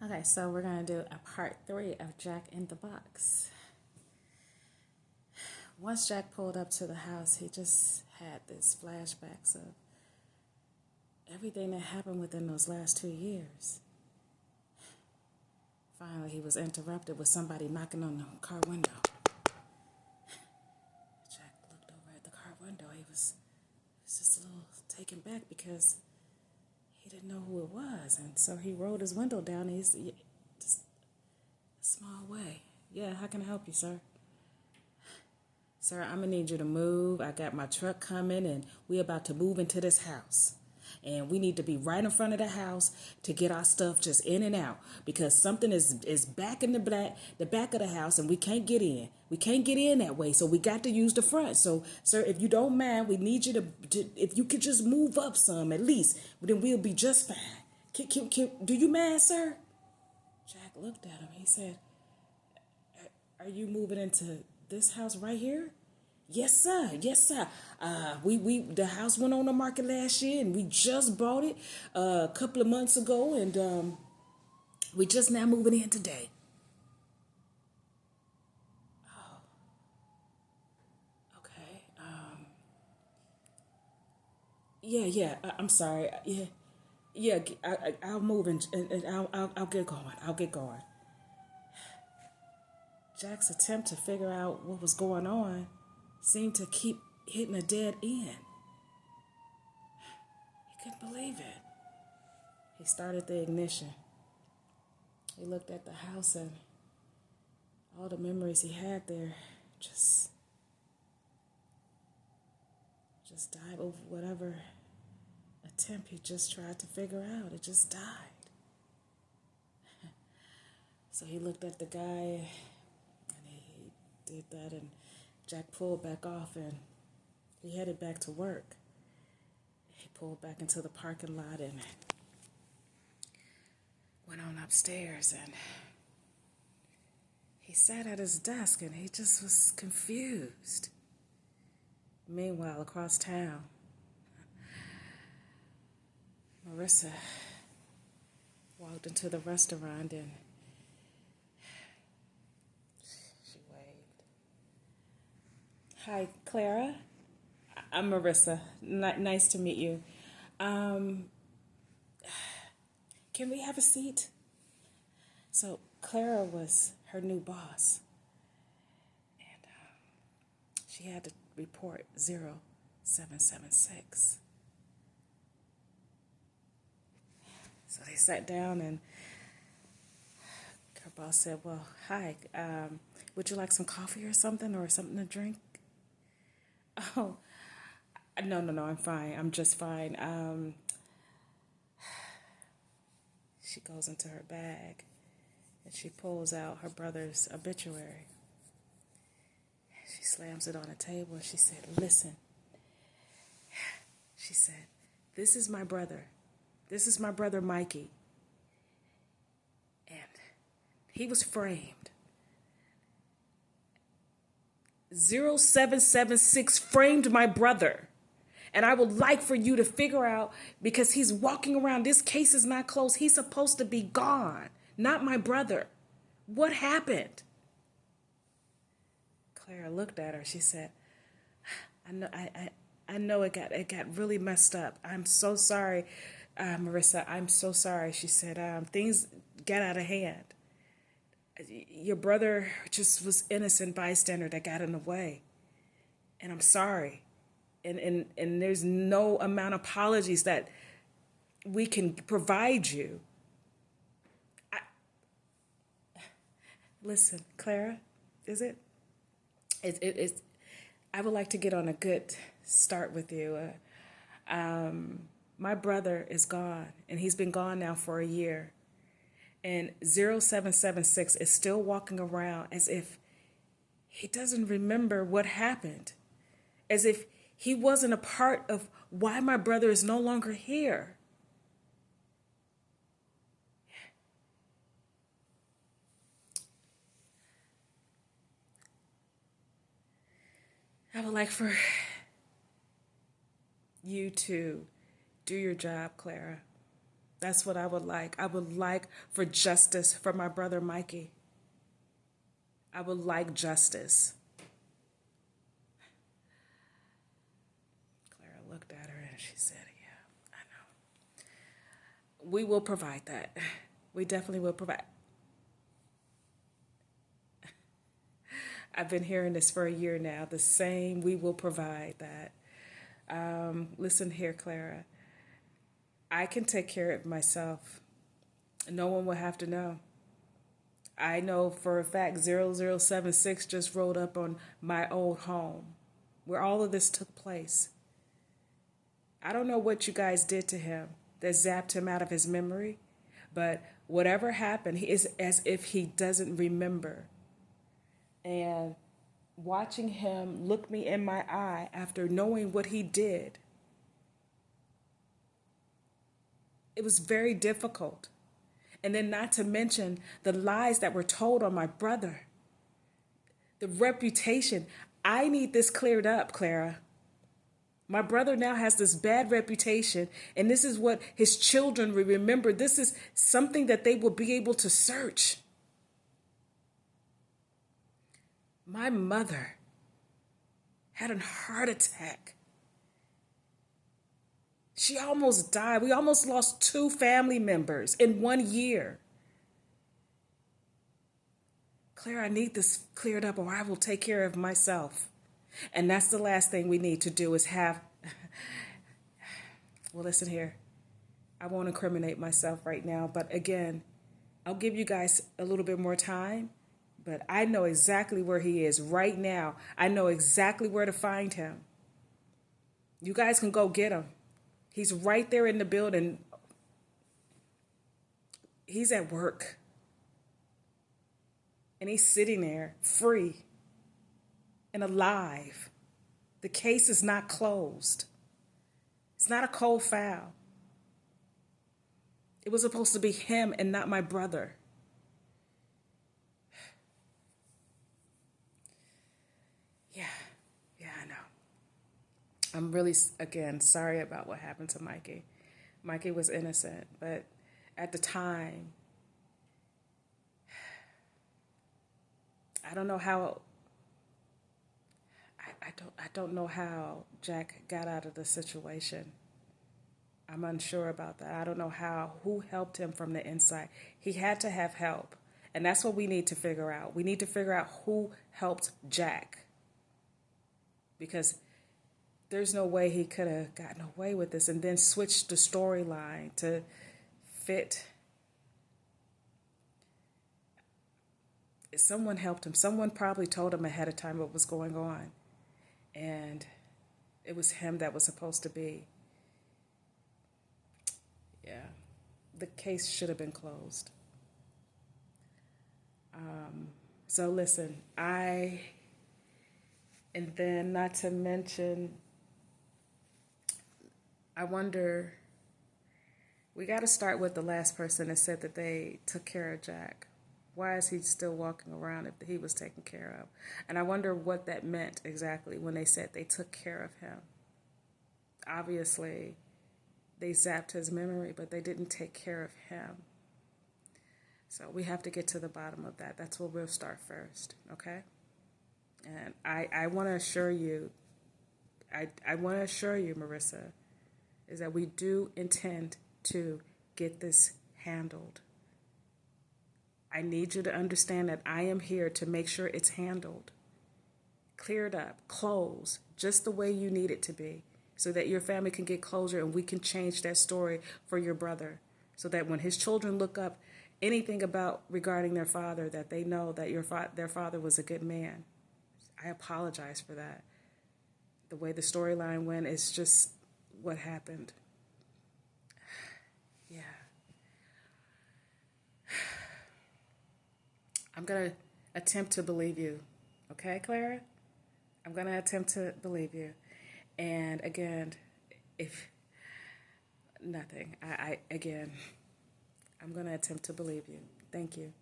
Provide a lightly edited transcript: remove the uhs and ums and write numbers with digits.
Okay, so we're gonna do a part 3 of Jack in the Box. Once Jack pulled up to the house, he just had these flashbacks of everything that happened within those last 2 years. Finally, he was interrupted with somebody knocking on the car window. Jack looked over at the car window. He was just a little taken back because he didn't know who it was. And so he rolled his window down and he's just a small way. Yeah, how can I help you, sir? Sir, I'm gonna need you to move. I got my truck coming and we about to move into this house. And we need to be right in front of the house to get our stuff just in and out because something is back in the back of the house and we can't get in. We can't get in that way, so we got to use the front. So, sir, if you don't mind, we need you to if you could just move up some at least, then we'll be just fine. Do you mind, sir? Jack looked at him. He said, "Are you moving into this house right here?" Yes, sir. Yes, sir. We the house went on the market last year, and we just bought it a couple of months ago, and we just now moving in today. Okay. Yeah, yeah. I'm sorry. Yeah, yeah. I'll move and I'll get going. I'll get going. Jack's attempt to figure out what was going on seemed to keep hitting a dead end. He couldn't believe it. He started the ignition. He looked at the house and all the memories he had there just died over whatever attempt he just tried to figure out. It just died. So he looked at the guy and he did that and Jack pulled back off and he headed back to work. He pulled back into the parking lot and went on upstairs and he sat at his desk and he just was confused. Meanwhile, across town, Marissa walked into the restaurant and she waved. Hi, Clara. I'm Marissa. Nice to meet you. Um, can we have a seat? So Clara was her new boss, and she had to report 0776. So they sat down, and her boss said, "Well, hi. Would you like some coffee or something to drink?" Oh, no. I'm fine. I'm just fine. She goes into her bag, and she pulls out her brother's obituary. She slams it on the table and she said, "Listen," she said, "this is my brother. This is my brother Mikey. And he was framed. 0776 framed my brother. And I would like for you to figure out, because he's walking around, this case is not closed. He's supposed to be gone, not my brother. What happened?" Clara looked at her. She said, I know it got really messed up. I'm so sorry, Marissa. I'm so sorry." She said, "Things got out of hand. Your brother just was innocent bystander that got in the way. And I'm sorry. And there's no amount of apologies that we can provide you." Listen, Clara, is it? It's, I would like to get on a good start with you. My brother is gone, and he's been gone now for a year. And 0776 is still walking around as if he doesn't remember what happened, as if he wasn't a part of why my brother is no longer here. I would like for you to do your job, Clara. That's what I would like. I would like for justice for my brother Mikey. I would like justice. Clara looked at her and she said, yeah, I know. We will provide that. We definitely will provide. I've been hearing this for a year now. The same, we will provide that. Listen here, Clara. I can take care of myself. No one will have to know. I know for a fact 0076 just rolled up on my old home where all of this took place. I don't know what you guys did to him that zapped him out of his memory, but whatever happened, he is as if he doesn't remember. And watching him look me in my eye after knowing what he did, it was very difficult. And then not to mention the lies that were told on my brother. The reputation. I need this cleared up, Clara. My brother now has this bad reputation, and this is what his children will remember. This is something that they will be able to search. My mother had a heart attack. She almost died. We almost lost 2 family members in 1 year. Claire, I need this cleared up or I will take care of myself. And that's the last thing we need to do is have, well, listen here. I won't incriminate myself right now, but again, I'll give you guys a little bit more time, but I know exactly where he is right now. I know exactly where to find him. You guys can go get him. He's right there in the building. He's at work. And he's sitting there free and alive. The case is not closed. It's not a cold file. It was supposed to be him and not my brother. Yeah, I know. I'm really, again, sorry about what happened to Mikey. Mikey was innocent, but at the time, I don't know how, I don't know how Jack got out of the situation. I'm unsure about that. I don't know who helped him from the inside. He had to have help. And that's what we need to figure out. We need to figure out who helped Jack. Because there's no way he could have gotten away with this and then switched the storyline to fit. Someone helped him. Someone probably told him ahead of time what was going on. And it was him that was supposed to be. Yeah. The case should have been closed. So listen, and then not to mention, I wonder, we got to start with the last person that said that they took care of Jack. Why is he still walking around if he was taken care of? And I wonder what that meant exactly when they said they took care of him. Obviously, they zapped his memory, but they didn't take care of him. So we have to get to the bottom of that. That's where we'll start first, okay? And I want to assure you, I want to assure you, Marissa, is that we do intend to get this handled. I need you to understand that I am here to make sure it's handled, cleared up, closed, just the way you need it to be, so that your family can get closure and we can change that story for your brother, so that when his children look up anything about regarding their father, that they know that their father was a good man. I apologize for that. The way the storyline went is just what happened. Yeah. I'm going to attempt to believe you. Okay, Clara? I'm going to attempt to believe you. And again, if nothing, I'm going to attempt to believe you. Thank you.